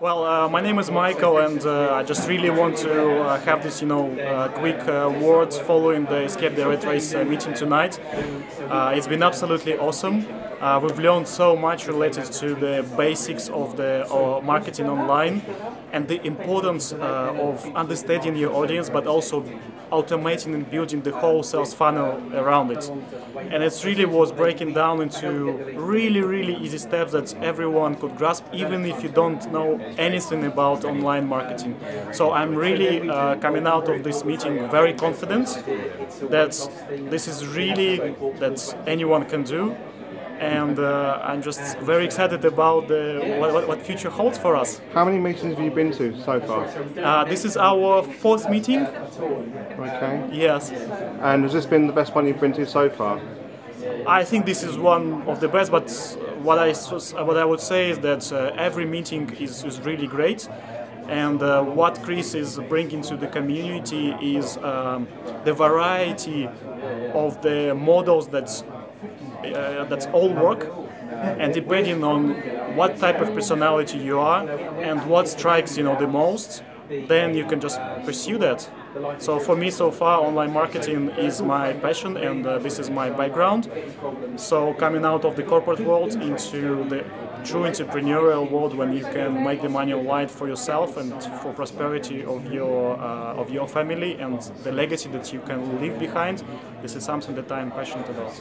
Well, my name is Michael, and I just really want to have this, quick words following the Escape the Rat Race meeting tonight. It's been absolutely awesome. We've learned so much related to the basics of the marketing online and the importance of understanding your audience, but also automating and building the whole sales funnel around it. And it really was breaking down into really easy steps that everyone could grasp, even if you don't know anything about online marketing. So I'm really coming out of this meeting very confident that this is really that anyone can do. And I'm just very excited about what future holds for us. How many meetings have you been to so far? This is our fourth meeting. Okay. Yes. And has this been the best one you've been to so far? I think this is one of the best, but what I would say is that every meeting is really great. And what Chris is bringing to the community is the variety of the models that all work, and depending on what type of personality you are and what strikes the most, then you can just pursue that. So for me, so far, online marketing is my passion, and this is my background. So coming out of the corporate world into the true entrepreneurial world, when you can make the money online for yourself and for prosperity of your family and the legacy that you can leave behind, this is something that I am passionate about.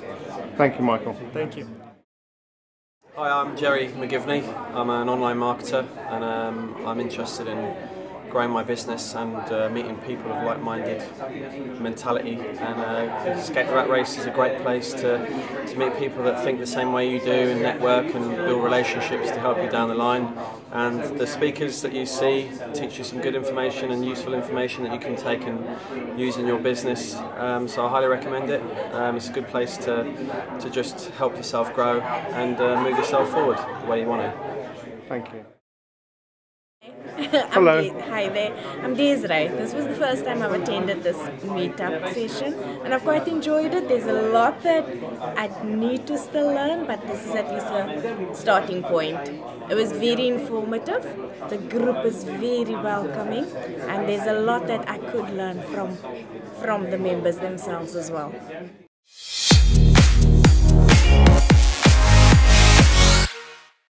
Thank you, Michael. Thank you. Hi, I'm Jerry McGivney. I'm an online marketer, and I'm interested in growing my business and meeting people of like-minded mentality. And Escape the Rat Race is a great place to meet people that think the same way you do and network and build relationships to help you down the line. And the speakers that you see teach you some good information and useful information that you can take and use in your business. So I highly recommend it. It's a good place to just help yourself grow and move yourself forward the way you want to. Thank you. Hello. Hi there. I'm Desiree. This was the first time I've attended this meetup session, and I've quite enjoyed it. There's a lot that I need to still learn, but this is at least a starting point. It was very informative. The group is very welcoming, and there's a lot that I could learn from the members themselves as well.